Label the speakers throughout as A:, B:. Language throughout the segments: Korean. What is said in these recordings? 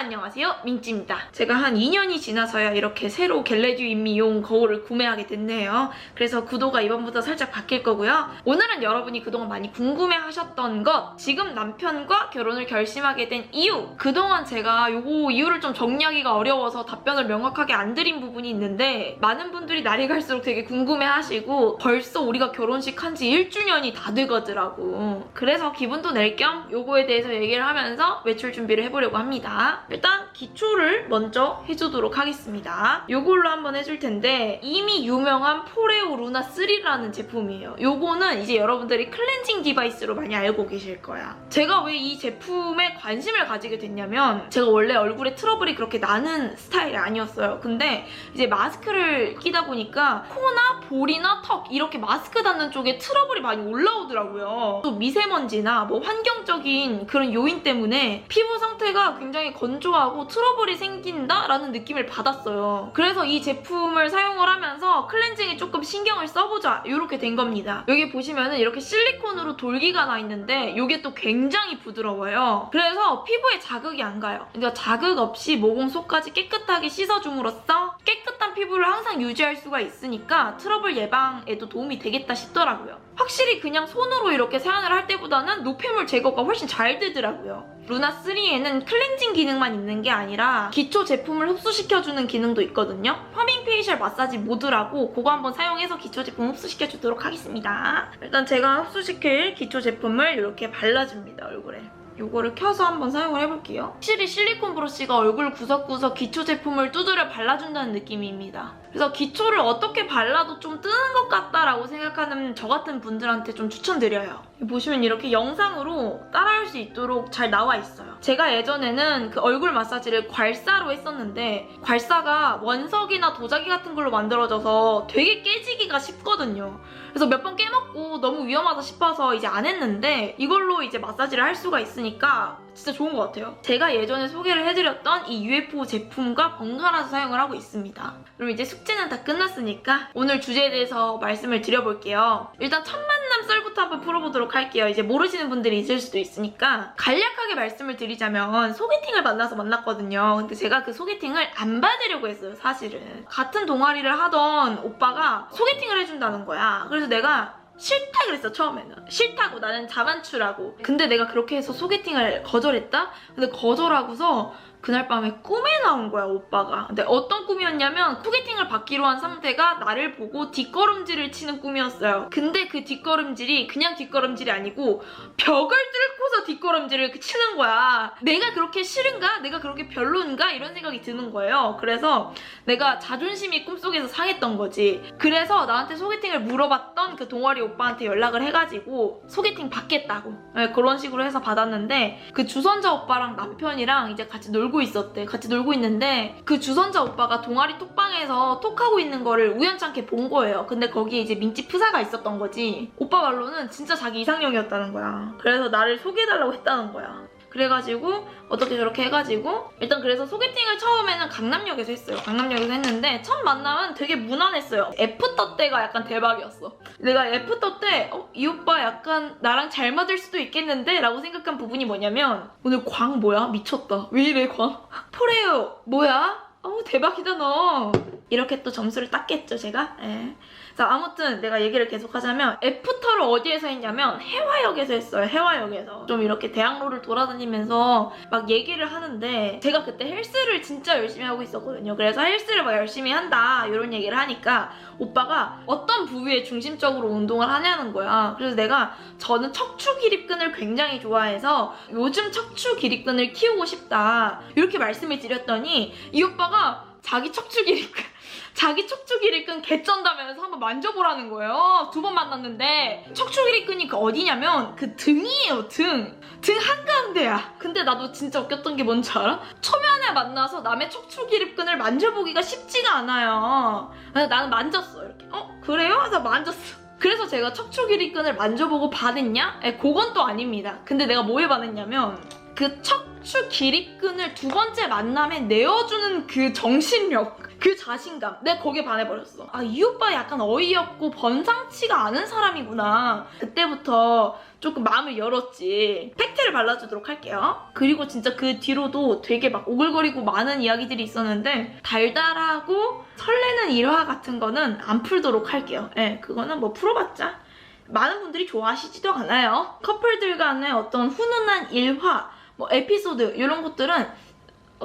A: 안녕하세요, 민지입니다. 제가 한 2년이 지나서야 이렇게 새로 겟레디 윗 미용 거울을 구매하게 됐네요. 그래서 구도가 이번부터 살짝 바뀔 거고요. 오늘은 여러분이 그동안 많이 궁금해하셨던 것, 지금 남편과 결혼을 결심하게 된 이유, 그동안 제가 요거 이유를 좀 정리하기가 어려워서 답변을 명확하게 안 드린 부분이 있는데 많은 분들이 날이 갈수록 되게 궁금해하시고 벌써 우리가 결혼식 한 지 1주년이 다 되거더라고. 그래서 기분도 낼 겸 요거에 대해서 얘기를 하면서 외출 준비를 해보려고 합니다. 일단 기초를 먼저 해주도록 하겠습니다. 요걸로 한번 해줄 텐데 이미 유명한 포레오 루나 3라는 제품이에요. 요거는 이제 여러분들이 클렌징 디바이스로 많이 알고 계실 거야. 제가 왜 이 제품에 관심을 가지게 됐냐면 제가 원래 얼굴에 트러블이 그렇게 나는 스타일이 아니었어요. 근데 이제 마스크를 끼다 보니까 코나 볼이나 턱 이렇게 마스크 닿는 쪽에 트러블이 많이 올라오더라고요. 또 미세먼지나 뭐 환경적인 그런 요인 때문에 피부 상태가 굉장히 건조하고 트러블이 생긴다라는 느낌을 받았어요. 그래서 이 제품을 사용을 하면서 클렌징에 조금 신경을 써보자 이렇게 된 겁니다. 여기 보시면은 이렇게 실리콘으로 돌기가 나 있는데 이게 또 굉장히 부드러워요. 그래서 피부에 자극이 안 가요. 그러니까 자극 없이 모공 속까지 깨끗하게 씻어줌으로써 깨끗한 피부를 항상 유지할 수가 있으니까 트러블 예방에도 도움이 되겠다 싶더라고요. 확실히 그냥 손으로 이렇게 세안을 할 때보다는 노폐물 제거가 훨씬 잘 되더라고요. 루나3에는 클렌징 기능만 있는 게 아니라 기초 제품을 흡수시켜주는 기능도 있거든요. 퍼밍 페이셜 마사지 모드라고 그거 한번 사용해서 기초 제품 흡수시켜주도록 하겠습니다. 일단 제가 흡수시킬 기초 제품을 이렇게 발라줍니다, 얼굴에. 요거를 켜서 한번 사용을 해볼게요. 확실히 실리콘 브러쉬가 얼굴 구석구석 기초 제품을 두드려 발라준다는 느낌입니다. 그래서 기초를 어떻게 발라도 좀 뜨는 것 같다라고 생각하는 저 같은 분들한테 좀 추천드려요. 보시면 이렇게 영상으로 따라할 수 있도록 잘 나와 있어요. 제가 예전에는 그 얼굴 마사지를 괄사로 했었는데 괄사가 원석이나 도자기 같은 걸로 만들어져서 되게 깨지기가 쉽거든요. 그래서 몇 번 깨먹고 너무 위험하다 싶어서 이제 안 했는데 이걸로 이제 마사지를 할 수가 있으니까 진짜 좋은 것 같아요. 제가 예전에 소개를 해드렸던 이 UFO 제품과 번갈아서 사용을 하고 있습니다. 그럼 이제 숙제는 다 끝났으니까 오늘 주제에 대해서 말씀을 드려볼게요. 일단 첫 만남 썰부터 한번 풀어보도록 할게요. 이제 모르시는 분들이 있을 수도 있으니까 간략하게 말씀을 드리자면 소개팅을 만나서 만났거든요. 근데 제가 그 소개팅을 안 받으려고 했어요, 사실은. 같은 동아리를 하던 오빠가 소개팅을 해준다는 거야. 그래서 내가 싫다 그랬어, 처음에는. 싫다고, 나는 자만추라고. 근데 내가 그렇게 해서 소개팅을 거절했다? 근데 거절하고서 그날 밤에 꿈에 나온 거야, 오빠가. 근데 어떤 꿈이었냐면 소개팅을 받기로 한 상대가 나를 보고 뒷걸음질을 치는 꿈이었어요. 근데 그 뒷걸음질이 그냥 뒷걸음질이 아니고 벽을 뚫고서 뒷걸음질을 치는 거야. 내가 그렇게 싫은가? 내가 그렇게 별론가? 이런 생각이 드는 거예요. 그래서 내가 자존심이 꿈속에서 상했던 거지. 그래서 나한테 소개팅을 물어봤던 그 동아리 오빠한테 연락을 해가지고 소개팅 받겠다고. 네, 그런 식으로 해서 받았는데 그 주선자 오빠랑 남편이랑 이제 같이 놀고 있었대. 같이 놀고 있는데 그 주선자 오빠가 동아리 톡방에서 톡하고 있는 거를 우연찮게 본 거예요. 근데 거기에 이제 민지 프사가 있었던 거지. 오빠 말로는 진짜 자기 이상형이었다는 거야. 그래서 나를 소개해달라고 했다는 거야. 그래가지고 어떻게 저렇게 해가지고 일단 그래서 소개팅을 처음에는 강남역에서 했어요. 강남역에서 했는데 첫 만남은 되게 무난했어요. 애프터 때가 약간 대박이었어. 내가 애프터 때 이 오빠 약간 나랑 잘 맞을 수도 있겠는데? 라고 생각한 부분이 뭐냐면 오늘 광 뭐야? 미쳤다. 왜 이래 광? 포레오 뭐야? 대박이다 너. 이렇게 또 점수를 땄겠죠, 제가? 예. 자, 아무튼 내가 얘기를 계속하자면 애프터를 어디에서 했냐면 해화역에서 했어요. 해화역에서. 좀 이렇게 대학로를 돌아다니면서 막 얘기를 하는데 제가 그때 헬스를 진짜 열심히 하고 있었거든요. 그래서 헬스를 막 열심히 한다 이런 얘기를 하니까 오빠가 어떤 부위에 중심적으로 운동을 하냐는 거야. 그래서 내가 저는 척추 기립근을 굉장히 좋아해서 요즘 척추 기립근을 키우고 싶다 이렇게 말씀을 드렸더니 이 오빠가 자기 척추 기립근 개쩐다면서 한번 만져보라는 거예요. 2번 만났는데 척추 기립근이 그 어디냐면 그 등이에요, 등 한가운데야. 근데 나도 진짜 웃겼던 게 뭔지 알아? 초면에 만나서 남의 척추 기립근을 만져보기가 쉽지가 않아요. 그래서 나는 만졌어, 이렇게. 그래요? 해서 만졌어. 그래서 제가 척추 기립근을 만져보고 반했냐? 그건 또 아닙니다. 근데 내가 뭐에 반했냐면 그 척추 기립근을 2번째 만남에 내어주는 그 정신력, 그 자신감, 내가 거기에 반해버렸어. 아, 이 오빠 약간 어이없고 범상치가 않은 사람이구나. 그때부터 조금 마음을 열었지. 팩트를 발라주도록 할게요. 그리고 진짜 그 뒤로도 되게 막 오글거리고 많은 이야기들이 있었는데 달달하고 설레는 일화 같은 거는 안 풀도록 할게요. 네, 그거는 뭐 풀어봤자 많은 분들이 좋아하시지도 않아요. 커플들 간의 어떤 훈훈한 일화, 뭐 에피소드 이런 것들은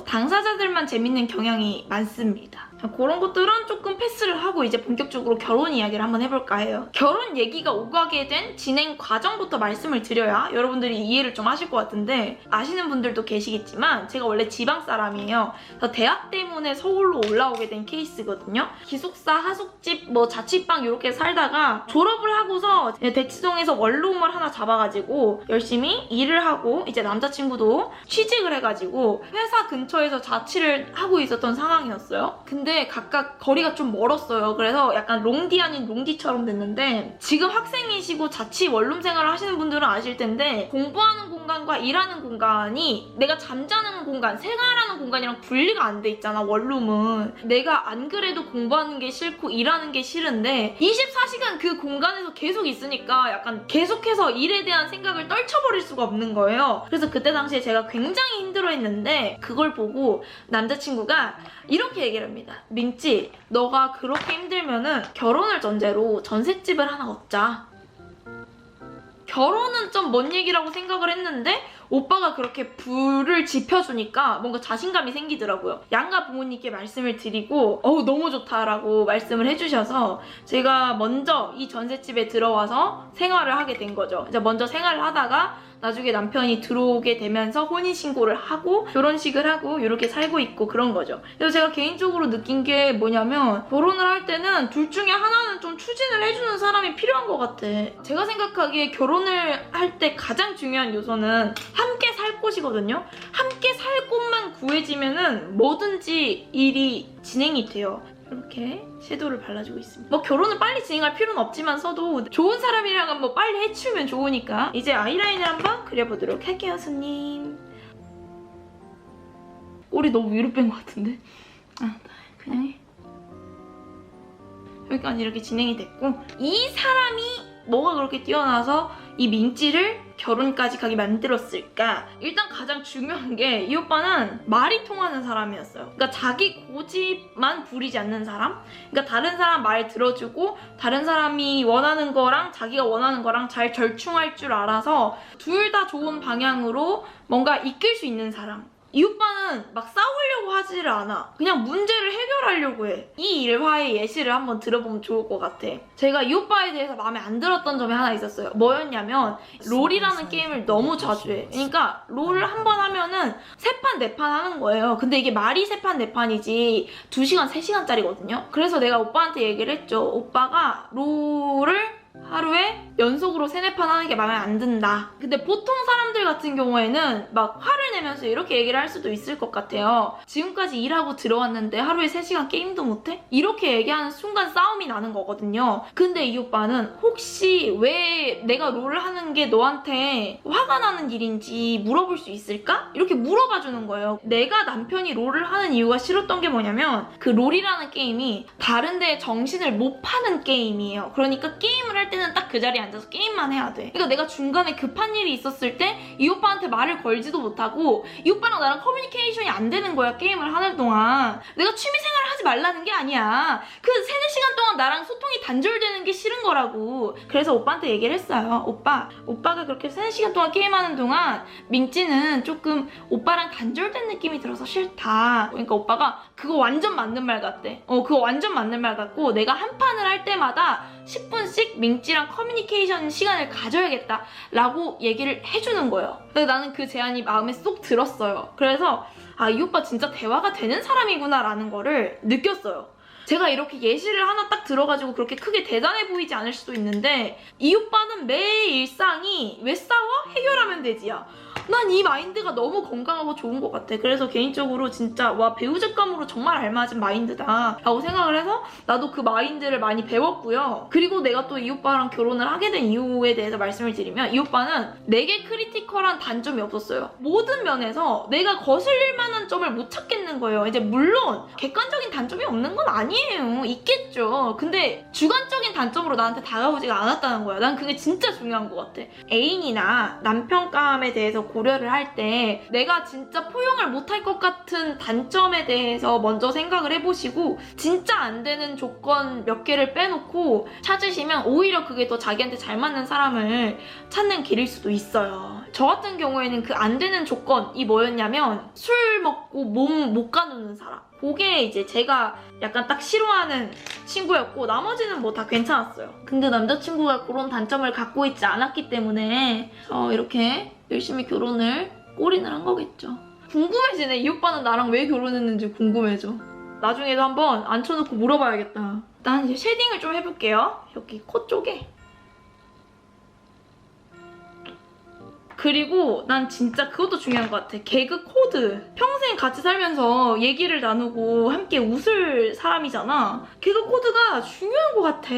A: 당사자들만 재밌는 경향이 많습니다. 그런 것들은 조금 패스를 하고 이제 본격적으로 결혼 이야기를 한번 해볼까 해요. 결혼 얘기가 오가게 된 진행 과정부터 말씀을 드려야 여러분들이 이해를 좀 하실 것 같은데, 아시는 분들도 계시겠지만 제가 원래 지방 사람이에요. 그래서 대학 때문에 서울로 올라오게 된 케이스거든요. 기숙사, 하숙집, 뭐 자취방 이렇게 살다가 졸업을 하고서 대치동에서 원룸을 하나 잡아가지고 열심히 일을 하고 이제 남자친구도 취직을 해가지고 회사 근처에서 자취를 하고 있었던 상황이었어요. 근데 각각 거리가 좀 멀었어요. 그래서 약간 롱디 아닌 롱디처럼 됐는데, 지금 학생이시고 자취 원룸 생활을 하시는 분들은 아실 텐데 공부하는 공간과 일하는 공간이 내가 잠자는 공간, 생활하는 공간이랑 분리가 안 돼 있잖아, 원룸은. 내가 안 그래도 공부하는 게 싫고 일하는 게 싫은데 24시간 그 공간에서 계속 있으니까 약간 계속해서 일에 대한 생각을 떨쳐버릴 수가 없는 거예요. 그래서 그때 당시에 제가 굉장히 힘들어했는데 그걸 보고 남자친구가 이렇게 얘기를 합니다. 민지, 너가 그렇게 힘들면은 결혼을 전제로 전셋집을 하나 얻자. 결혼은 좀 먼 얘기라고 생각을 했는데 오빠가 그렇게 불을 지펴주니까 뭔가 자신감이 생기더라고요. 양가 부모님께 말씀을 드리고 너무 좋다라고 말씀을 해주셔서 제가 먼저 이 전셋집에 들어와서 생활을 하게 된 거죠. 이제 먼저 생활을 하다가 나중에 남편이 들어오게 되면서 혼인신고를 하고 결혼식을 하고 이렇게 살고 있고 그런 거죠. 그래서 제가 개인적으로 느낀 게 뭐냐면, 결혼을 할 때는 둘 중에 하나는 좀 추진을 해주는 사람이 필요한 것 같아. 제가 생각하기에 결혼을 할 때 가장 중요한 요소는 함께 살 곳이거든요. 함께 살 곳만 구해지면은 뭐든지 일이 진행이 돼요. 이렇게 섀도우를 발라주고 있습니다. 뭐 결혼을 빨리 진행할 필요는 없지만서도 좋은 사람이랑 뭐 빨리 해치우면 좋으니까. 이제 아이라인을 한번 그려보도록 할게요, 손님. 꼬리 너무 위로 뺀 것 같은데? 그냥 해. 여기까지 이렇게 진행이 됐고, 이 사람이 뭐가 그렇게 뛰어나서 이 민지를 결혼까지 가게 만들었을까? 일단 가장 중요한 게 이 오빠는 말이 통하는 사람이었어요. 그러니까 자기 고집만 부리지 않는 사람? 그러니까 다른 사람 말 들어주고 다른 사람이 원하는 거랑 자기가 원하는 거랑 잘 절충할 줄 알아서 둘 다 좋은 방향으로 뭔가 이끌 수 있는 사람. 이 오빠는 막 싸우려고 하지를 않아. 그냥 문제를 해결하려고 해. 이 일화의 예시를 한번 들어보면 좋을 것 같아. 제가 이 오빠에 대해서 마음에 안 들었던 점이 하나 있었어요. 뭐였냐면 롤이라는 게임을 너무 자주 해. 그러니까 롤을 한 번 하면은 3판 4판 하는 거예요. 근데 이게 말이 3판 4판이지 2시간 3시간짜리거든요. 그래서 내가 오빠한테 얘기를 했죠. 오빠가 롤을 하루에 연속으로 3-4판 하는 게 마음에 안 든다. 근데 보통 사람들 같은 경우에는 막 화를 내면서 이렇게 얘기를 할 수도 있을 것 같아요. 지금까지 일하고 들어왔는데 하루에 3시간 게임도 못해? 이렇게 얘기하는 순간 싸움이 나는 거거든요. 근데 이 오빠는 혹시 왜 내가 롤을 하는 게 너한테 화가 나는 일인지 물어볼 수 있을까? 이렇게 물어봐 주는 거예요. 내가 남편이 롤을 하는 이유가 싫었던 게 뭐냐면, 그 롤이라는 게임이 다른 데에 정신을 못 파는 게임이에요. 그러니까 게임을 할 때는 딱 그 자리에 앉아서 게임만 해야 돼. 그러니까 내가 중간에 급한 일이 있었을 때 이 오빠한테 말을 걸지도 못하고 이 오빠랑 나랑 커뮤니케이션이 안 되는 거야, 게임을 하는 동안. 내가 취미생활을 하지 말라는 게 아니야. 그 3-4시간 동안 나랑 소통이 단절되는 게 싫은 거라고. 그래서 오빠한테 얘기를 했어요. 오빠가 그렇게 3-4시간 동안 게임하는 동안 민지는 조금 오빠랑 단절된 느낌이 들어서 싫다. 그러니까 오빠가 그거 완전 맞는 말 같대. 그거 완전 맞는 말 같고, 내가 한 판을 할 때마다 10분씩 민지랑 커뮤니케이션 시간을 가져야겠다 라고 얘기를 해주는 거예요. 근데 나는 그 제안이 마음에 쏙 들었어요. 그래서 이 오빠 진짜 대화가 되는 사람이구나 라는 거를 느꼈어요. 제가 이렇게 예시를 하나 딱 들어가지고 그렇게 크게 대단해 보이지 않을 수도 있는데, 이 오빠는 매일 일상이 왜 싸워? 해결하면 되지야. 난 이 마인드가 너무 건강하고 좋은 것 같아. 그래서 개인적으로 진짜 와 배우직감으로 정말 알맞은 마인드다 라고 생각을 해서 나도 그 마인드를 많이 배웠고요. 그리고 내가 또 이 오빠랑 결혼을 하게 된 이유에 대해서 말씀을 드리면 이 오빠는 내게 크리티컬한 단점이 없었어요. 모든 면에서 내가 거슬릴 만한 점을 못 찾겠는 거예요. 이제 물론 객관적인 단점이 없는 건 아니에요. 있겠죠. 근데 주관적인 단점으로 나한테 다가오지가 않았다는 거야. 난 그게 진짜 중요한 것 같아. 애인이나 남편감에 대해서 고려를 할 때 내가 진짜 포용을 못할 것 같은 단점에 대해서 먼저 생각을 해보시고 진짜 안 되는 조건 몇 개를 빼놓고 찾으시면 오히려 그게 더 자기한테 잘 맞는 사람을 찾는 길일 수도 있어요. 저 같은 경우에는 그 안 되는 조건이 뭐였냐면 술 먹고 몸 못 가누는 사람. 그게 이제 제가 약간 딱 싫어하는 친구였고 나머지는 뭐 다 괜찮았어요. 근데 남자친구가 그런 단점을 갖고 있지 않았기 때문에 이렇게 열심히 결혼을 올인을 한 거겠죠. 궁금해지네. 이 오빠는 나랑 왜 결혼했는지 궁금해져. 나중에도 한번 앉혀놓고 물어봐야겠다. 난 이제 쉐딩을 좀 해볼게요. 여기 코 쪽에. 그리고 난 진짜 그것도 중요한 것 같아. 개그 코드. 평생 같이 살면서 얘기를 나누고 함께 웃을 사람이잖아. 개그 코드가 중요한 것 같아.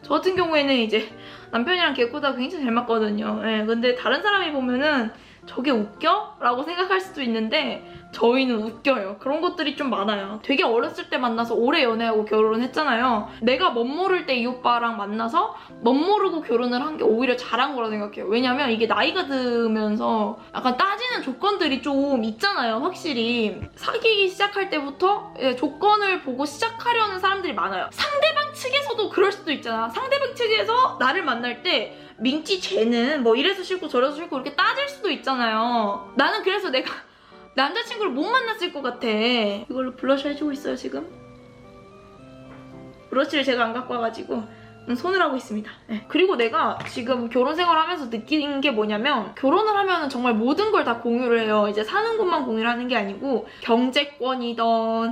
A: 저 같은 경우에는 이제 남편이랑 개그 코드가 굉장히 잘 맞거든요. 예, 근데 다른 사람이 보면은 저게 웃겨? 라고 생각할 수도 있는데 저희는 웃겨요. 그런 것들이 좀 많아요. 되게 어렸을 때 만나서 오래 연애하고 결혼했잖아요. 내가 멋모를 때 이 오빠랑 만나서 멋모르고 결혼을 한 게 오히려 잘한 거라 생각해요. 왜냐면 이게 나이가 들면서 약간 따지는 조건들이 좀 있잖아요. 확실히 사귀기 시작할 때부터 조건을 보고 시작하려는 사람들이 많아요. 상대방 측에서도 그럴 수도 있잖아. 상대방 측에서 나를 만날 때 민지 쟤는 뭐 이래서 싫고 저래서 싫고 이렇게 따질 수도 있잖아요. 나는 그래서 내가 남자친구를 못 만났을 것 같아. 이걸로 블러셔 해주고 있어요 지금. 브러쉬를 제가 안 갖고 와가지고 손을 하고 있습니다. 네. 그리고 내가 지금 결혼 생활하면서 느낀 게 뭐냐면 결혼을 하면 정말 모든 걸 다 공유를 해요. 이제 사는 곳만 공유를 하는 게 아니고 경제권이든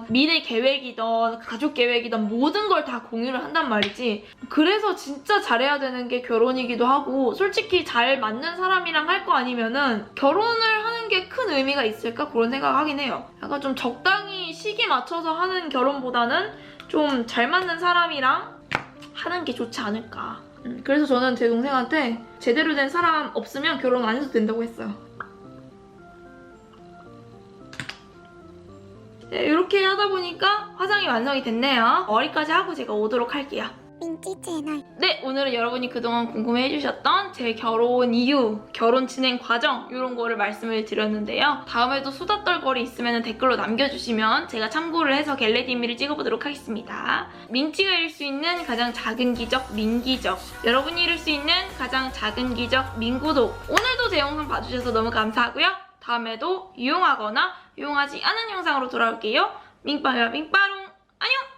A: 미래 계획이든 가족 계획이든 모든 걸 다 공유를 한단 말이지. 그래서 진짜 잘해야 되는 게 결혼이기도 하고 솔직히 잘 맞는 사람이랑 할 거 아니면은 결혼을 하는 게 큰 의미가 있을까? 그런 생각을 하긴 해요. 약간 좀 적당히 시기 맞춰서 하는 결혼보다는 좀 잘 맞는 사람이랑 하는 게 좋지 않을까. 그래서 저는 제 동생한테 제대로 된 사람 없으면 결혼 안 해도 된다고 했어요. 네, 이렇게 하다 보니까 화장이 완성이 됐네요. 머리까지 하고 제가 오도록 할게요.
B: 민지 채널.
A: 네, 오늘은 여러분이 그동안 궁금해해주셨던 제 결혼 이유, 결혼 진행 과정 이런 거를 말씀을 드렸는데요. 다음에도 수다 떨거리 있으면 댓글로 남겨주시면 제가 참고를 해서 겟레디미를 찍어보도록 하겠습니다. 민지가 잃을 수 있는 가장 작은 기적, 민기적. 여러분이 잃을 수 있는 가장 작은 기적, 민구독. 오늘도 제 영상 봐주셔서 너무 감사하고요. 다음에도 유용하거나 유용하지 않은 영상으로 돌아올게요. 민빠야 민빠롱 안녕!